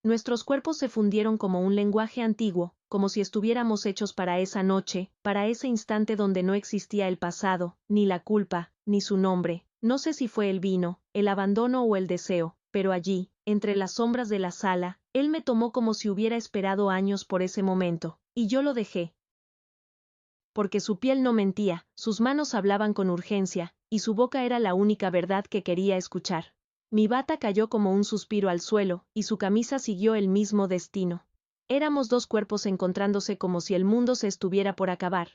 Nuestros cuerpos se fundieron como un lenguaje antiguo, como si estuviéramos hechos para esa noche, para ese instante donde no existía el pasado, ni la culpa, ni su nombre. No sé si fue el vino, el abandono o el deseo, pero allí, entre las sombras de la sala, él me tomó como si hubiera esperado años por ese momento, y yo lo dejé. Porque su piel no mentía, sus manos hablaban con urgencia, y su boca era la única verdad que quería escuchar. Mi bata cayó como un suspiro al suelo, y su camisa siguió el mismo destino. Éramos dos cuerpos encontrándose como si el mundo se estuviera por acabar.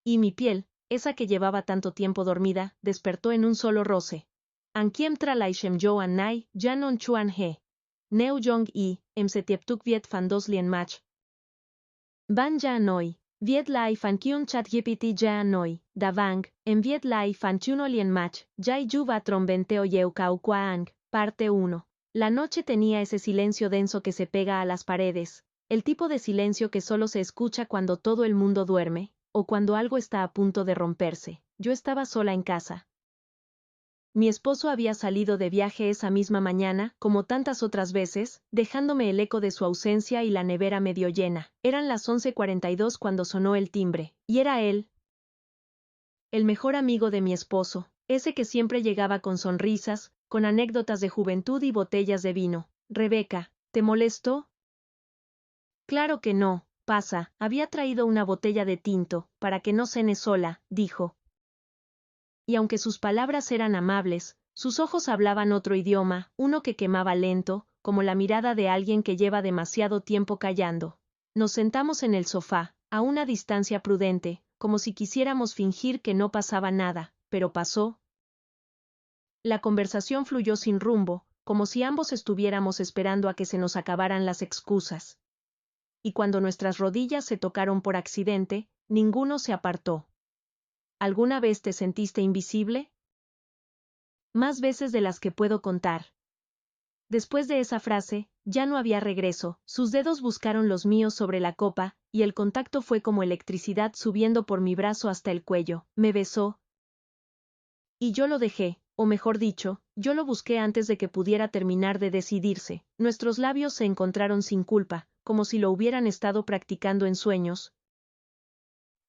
Y mi piel, esa que llevaba tanto tiempo dormida, despertó en un solo roce. Ankiem tralaishem jo anai, janon chuan he. Neu jong i, setieptuk viet fandos lien mach. Ban ja noi. Viet lai fan kiun chat gpt ja noi, da vang, viet lai fan chuno lien mach, jai ju va trombenteo yeu kau kwaang, parte 1. La noche tenía ese silencio denso que se pega a las paredes, el tipo de silencio que solo se escucha cuando todo el mundo duerme, o cuando algo está a punto de romperse. Yo estaba sola en casa. Mi esposo había salido de viaje esa misma mañana, como tantas otras veces, dejándome el eco de su ausencia y la nevera medio llena. Eran las 11:42 cuando sonó el timbre, y era él, el mejor amigo de mi esposo, ese que siempre llegaba con sonrisas, con anécdotas de juventud y botellas de vino. Rebeca, ¿te molestó? Claro que no, pasa, había traído una botella de tinto, para que no cene sola, dijo. Y aunque sus palabras eran amables, sus ojos hablaban otro idioma, uno que quemaba lento, como la mirada de alguien que lleva demasiado tiempo callando. Nos sentamos en el sofá, a una distancia prudente, como si quisiéramos fingir que no pasaba nada, pero pasó. La conversación fluyó sin rumbo, como si ambos estuviéramos esperando a que se nos acabaran las excusas. Y cuando nuestras rodillas se tocaron por accidente, ninguno se apartó. ¿Alguna vez te sentiste invisible? Más veces de las que puedo contar. Después de esa frase, ya no había regreso, sus dedos buscaron los míos sobre la copa, y el contacto fue como electricidad subiendo por mi brazo hasta el cuello. Me besó. Y yo lo dejé, o mejor dicho, yo lo busqué antes de que pudiera terminar de decidirse. Nuestros labios se encontraron sin culpa, como si lo hubieran estado practicando en sueños.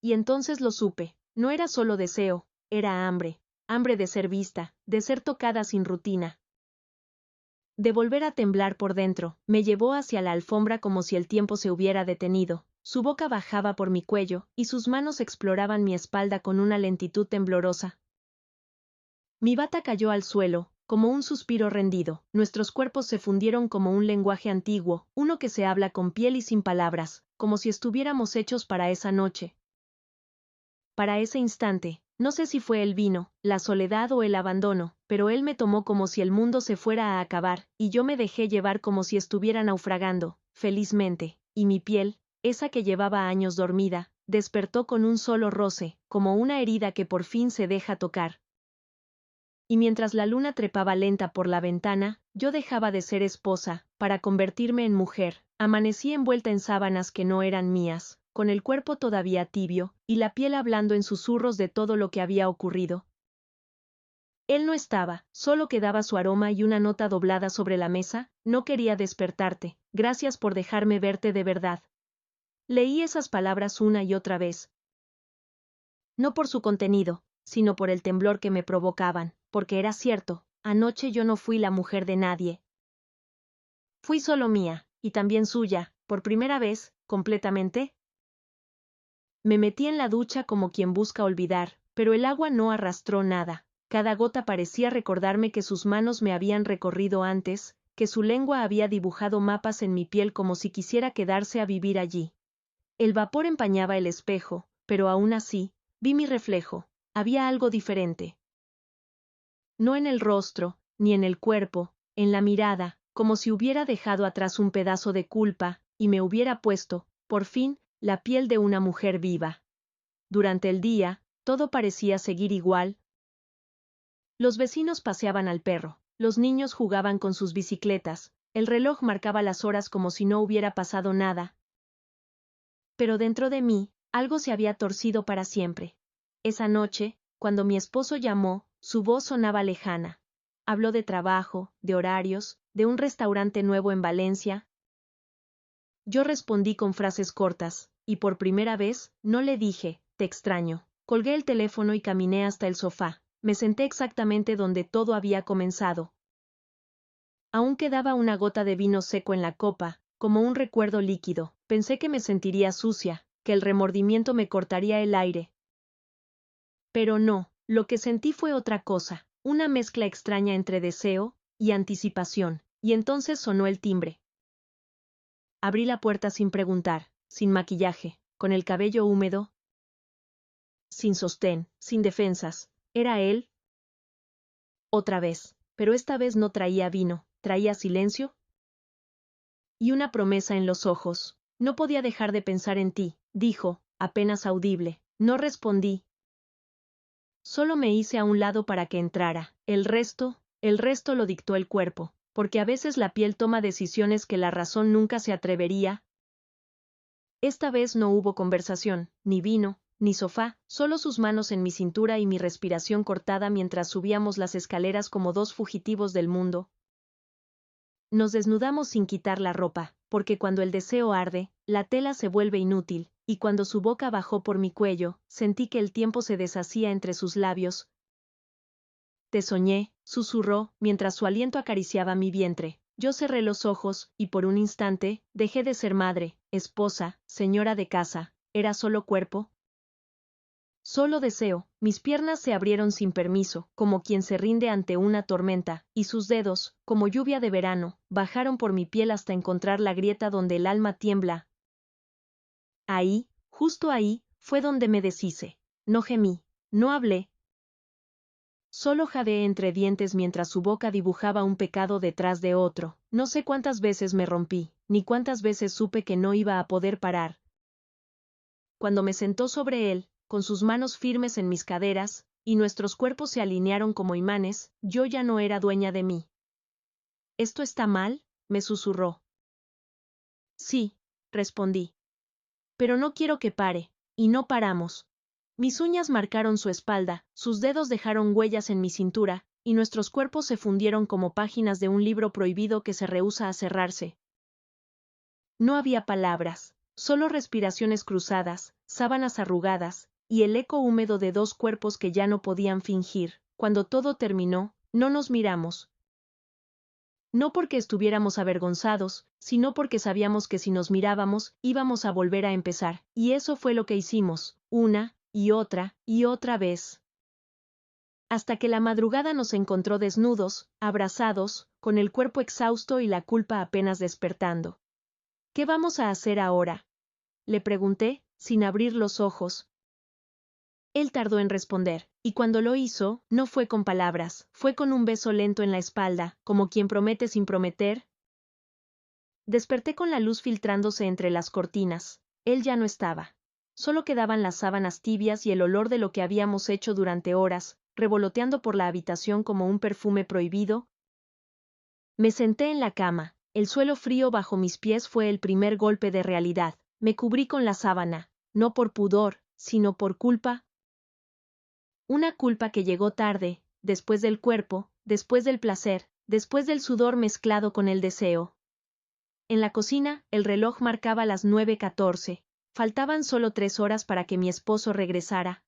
Y entonces lo supe, no era solo deseo, era hambre. Hambre de ser vista, de ser tocada sin rutina. De volver a temblar por dentro, me llevó hacia la alfombra como si el tiempo se hubiera detenido. Su boca bajaba por mi cuello, y sus manos exploraban mi espalda con una lentitud temblorosa. Mi bata cayó al suelo, como un suspiro rendido. Nuestros cuerpos se fundieron como un lenguaje antiguo, uno que se habla con piel y sin palabras, como si estuviéramos hechos para esa noche. Para ese instante. No sé si fue el vino, la soledad o el abandono, pero él me tomó como si el mundo se fuera a acabar, y yo me dejé llevar como si estuviera naufragando, felizmente, y mi piel, esa que llevaba años dormida, despertó con un solo roce, como una herida que por fin se deja tocar. Y mientras la luna trepaba lenta por la ventana, yo dejaba de ser esposa, para convertirme en mujer. Amanecí envuelta en sábanas que no eran mías, con el cuerpo todavía tibio, y la piel hablando en susurros de todo lo que había ocurrido. Él no estaba, solo quedaba su aroma y una nota doblada sobre la mesa. No quería despertarte, gracias por dejarme verte de verdad. Leí esas palabras una y otra vez. No por su contenido, sino por el temblor que me provocaban, porque era cierto, anoche yo no fui la mujer de nadie. Fui solo mía, y también suya, por primera vez, completamente. Me metí en la ducha como quien busca olvidar, pero el agua no arrastró nada. Cada gota parecía recordarme que sus manos me habían recorrido antes, que su lengua había dibujado mapas en mi piel como si quisiera quedarse a vivir allí. El vapor empañaba el espejo, pero aún así, vi mi reflejo. Había algo diferente. No en el rostro, ni en el cuerpo, en la mirada, como si hubiera dejado atrás un pedazo de culpa, y me hubiera puesto, por fin, la piel de una mujer viva. Durante el día, todo parecía seguir igual. Los vecinos paseaban al perro, los niños jugaban con sus bicicletas, el reloj marcaba las horas como si no hubiera pasado nada. Pero dentro de mí, algo se había torcido para siempre. Esa noche, cuando mi esposo llamó, su voz sonaba lejana. Habló de trabajo, de horarios, de un restaurante nuevo en Valencia. Yo respondí con frases cortas, y por primera vez, no le dije, te extraño. Colgué el teléfono y caminé hasta el sofá. Me senté exactamente donde todo había comenzado. Aún quedaba una gota de vino seco en la copa, como un recuerdo líquido. Pensé que me sentiría sucia, que el remordimiento me cortaría el aire. Pero no, lo que sentí fue otra cosa, una mezcla extraña entre deseo y anticipación, y entonces sonó el timbre. Abrí la puerta sin preguntar, sin maquillaje, con el cabello húmedo, sin sostén, sin defensas. ¿Era él? Otra vez, pero esta vez no traía vino, traía silencio y una promesa en los ojos. No podía dejar de pensar en ti, dijo, apenas audible. No respondí. Solo me hice a un lado para que entrara. El resto lo dictó el cuerpo, porque a veces la piel toma decisiones que la razón nunca se atrevería. Esta vez no hubo conversación, ni vino, ni sofá, solo sus manos en mi cintura y mi respiración cortada mientras subíamos las escaleras como dos fugitivos del mundo. Nos desnudamos sin quitar la ropa, porque cuando el deseo arde, la tela se vuelve inútil, y cuando su boca bajó por mi cuello, sentí que el tiempo se deshacía entre sus labios. Te soñé, susurró, mientras su aliento acariciaba mi vientre. Yo cerré los ojos, y por un instante, dejé de ser madre, esposa, señora de casa. ¿Era solo cuerpo? Solo deseo. Mis piernas se abrieron sin permiso, como quien se rinde ante una tormenta, y sus dedos, como lluvia de verano, bajaron por mi piel hasta encontrar la grieta donde el alma tiembla. Ahí, justo ahí, fue donde me deshice. No gemí, no hablé. Solo jadeé entre dientes mientras su boca dibujaba un pecado detrás de otro. No sé cuántas veces me rompí, ni cuántas veces supe que no iba a poder parar. Cuando me sentó sobre él, con sus manos firmes en mis caderas, y nuestros cuerpos se alinearon como imanes, yo ya no era dueña de mí. ¿Esto está mal?, me susurró. Sí, respondí. Pero no quiero que pare, y no paramos. Mis uñas marcaron su espalda, sus dedos dejaron huellas en mi cintura, y nuestros cuerpos se fundieron como páginas de un libro prohibido que se rehúsa a cerrarse. No había palabras, solo respiraciones cruzadas, sábanas arrugadas, y el eco húmedo de dos cuerpos que ya no podían fingir. Cuando todo terminó, no nos miramos. No porque estuviéramos avergonzados, sino porque sabíamos que si nos mirábamos, íbamos a volver a empezar, y eso fue lo que hicimos, una y otra vez. Hasta que la madrugada nos encontró desnudos, abrazados, con el cuerpo exhausto y la culpa apenas despertando. ¿Qué vamos a hacer ahora?, le pregunté, sin abrir los ojos. Él tardó en responder, y cuando lo hizo, no fue con palabras, fue con un beso lento en la espalda, como quien promete sin prometer. Desperté con la luz filtrándose entre las cortinas. Él ya no estaba. Solo quedaban las sábanas tibias y el olor de lo que habíamos hecho durante horas, revoloteando por la habitación como un perfume prohibido. Me senté en la cama. El suelo frío bajo mis pies fue el primer golpe de realidad. Me cubrí con la sábana, no por pudor, sino por culpa. Una culpa que llegó tarde, después del cuerpo, después del placer, después del sudor mezclado con el deseo. En la cocina, el reloj marcaba las 9:14. Faltaban solo 3 horas para que mi esposo regresara.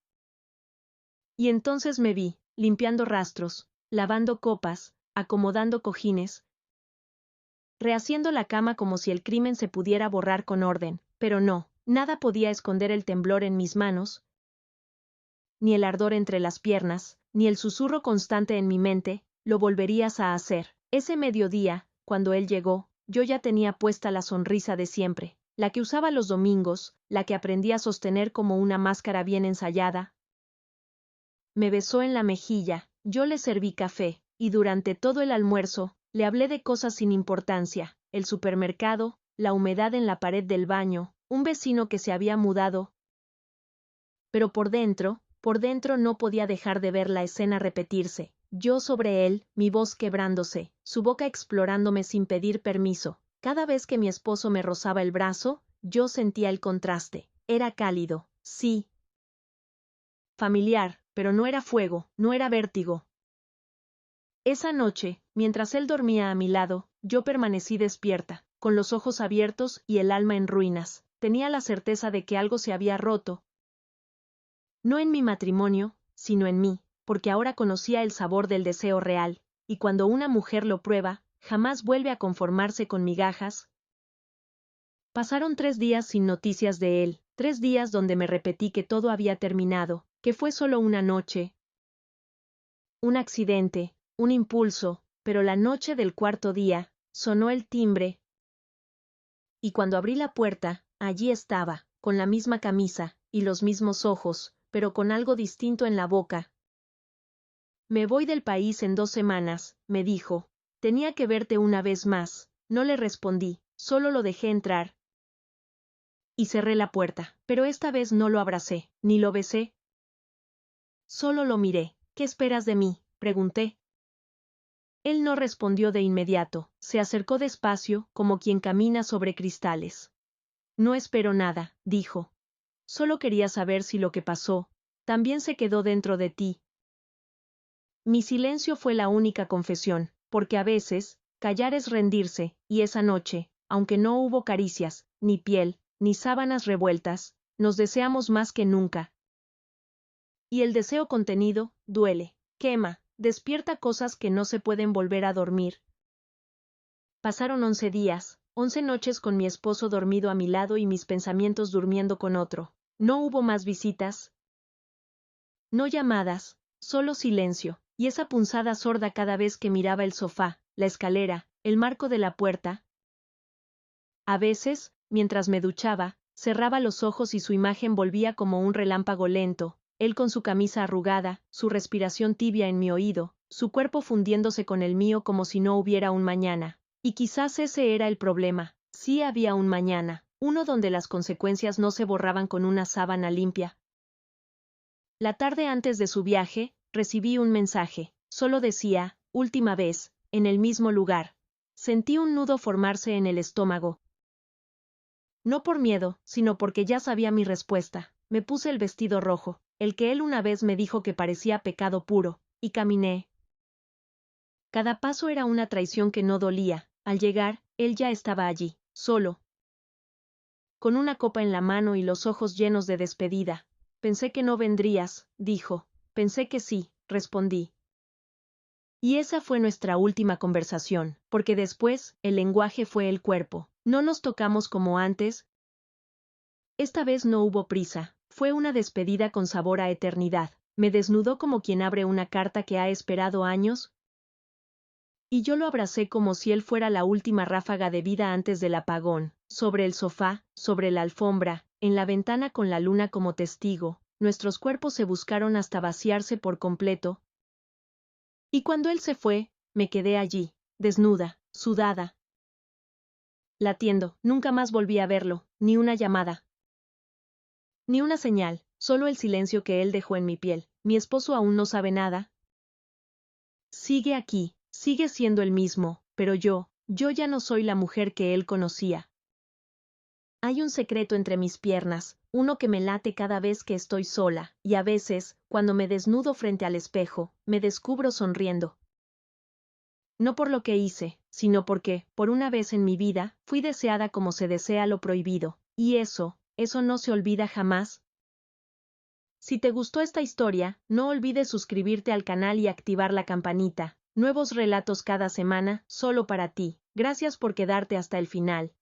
Y entonces me vi, limpiando rastros, lavando copas, acomodando cojines, rehaciendo la cama como si el crimen se pudiera borrar con orden, pero no, nada podía esconder el temblor en mis manos, ni el ardor entre las piernas, ni el susurro constante en mi mente. Lo volverías a hacer. Ese mediodía, cuando él llegó, yo ya tenía puesta la sonrisa de siempre, la que usaba los domingos, la que aprendí a sostener como una máscara bien ensayada. Me besó en la mejilla, yo le serví café, y durante todo el almuerzo, le hablé de cosas sin importancia, el supermercado, la humedad en la pared del baño, un vecino que se había mudado. Pero por dentro no podía dejar de ver la escena repetirse, yo sobre él, mi voz quebrándose, su boca explorándome sin pedir permiso. Cada vez que mi esposo me rozaba el brazo, yo sentía el contraste. Era cálido, sí. Familiar, pero no era fuego, no era vértigo. Esa noche, mientras él dormía a mi lado, yo permanecí despierta, con los ojos abiertos y el alma en ruinas. Tenía la certeza de que algo se había roto. No en mi matrimonio, sino en mí, porque ahora conocía el sabor del deseo real, y cuando una mujer lo prueba, jamás vuelve a conformarse con migajas. Pasaron 3 días sin noticias de él, 3 días donde me repetí que todo había terminado, que fue solo una noche, un accidente, un impulso, pero la noche del 4.º día, sonó el timbre, y cuando abrí la puerta, allí estaba, con la misma camisa, y los mismos ojos, pero con algo distinto en la boca. Me voy del país en 2 semanas, me dijo. Tenía que verte una vez más. No le respondí, solo lo dejé entrar. Y cerré la puerta, pero esta vez no lo abracé, ni lo besé. Solo lo miré. ¿Qué esperas de mí?, pregunté. Él no respondió de inmediato, se acercó despacio, como quien camina sobre cristales. No espero nada, dijo. Solo quería saber si lo que pasó también se quedó dentro de ti. Mi silencio fue la única confesión, porque a veces, callar es rendirse, y esa noche, aunque no hubo caricias, ni piel, ni sábanas revueltas, nos deseamos más que nunca. Y el deseo contenido, duele, quema, despierta cosas que no se pueden volver a dormir. Pasaron 11 días, 11 noches con mi esposo dormido a mi lado y mis pensamientos durmiendo con otro. No hubo más visitas, no llamadas, solo silencio, y esa punzada sorda cada vez que miraba el sofá, la escalera, el marco de la puerta. A veces, mientras me duchaba, cerraba los ojos y su imagen volvía como un relámpago lento, él con su camisa arrugada, su respiración tibia en mi oído, su cuerpo fundiéndose con el mío como si no hubiera un mañana. Y quizás ese era el problema, sí había un mañana, uno donde las consecuencias no se borraban con una sábana limpia. La tarde antes de su viaje, recibí un mensaje, solo decía, última vez, en el mismo lugar. Sentí un nudo formarse en el estómago. No por miedo, sino porque ya sabía mi respuesta. Me puse el vestido rojo, el que él una vez me dijo que parecía pecado puro, y caminé. Cada paso era una traición que no dolía. Al llegar, él ya estaba allí, solo, con una copa en la mano y los ojos llenos de despedida. Pensé que no vendrías, dijo. Pensé que sí, respondí. Y esa fue nuestra última conversación, porque después, el lenguaje fue el cuerpo. No nos tocamos como antes. Esta vez no hubo prisa, fue una despedida con sabor a eternidad. Me desnudó como quien abre una carta que ha esperado años, y yo lo abracé como si él fuera la última ráfaga de vida antes del apagón, sobre el sofá, sobre la alfombra, en la ventana con la luna como testigo. Nuestros cuerpos se buscaron hasta vaciarse por completo. Y cuando él se fue, me quedé allí, desnuda, sudada, latiendo. Nunca más volví a verlo, ni una llamada, ni una señal, solo el silencio que él dejó en mi piel. Mi esposo aún no sabe nada. Sigue aquí, sigue siendo el mismo, pero yo ya no soy la mujer que él conocía. Hay un secreto entre mis piernas, uno que me late cada vez que estoy sola, y a veces, cuando me desnudo frente al espejo, me descubro sonriendo. No por lo que hice, sino porque, por una vez en mi vida, fui deseada como se desea lo prohibido, y eso no se olvida jamás. Si te gustó esta historia, no olvides suscribirte al canal y activar la campanita. Nuevos relatos cada semana, solo para ti. Gracias por quedarte hasta el final.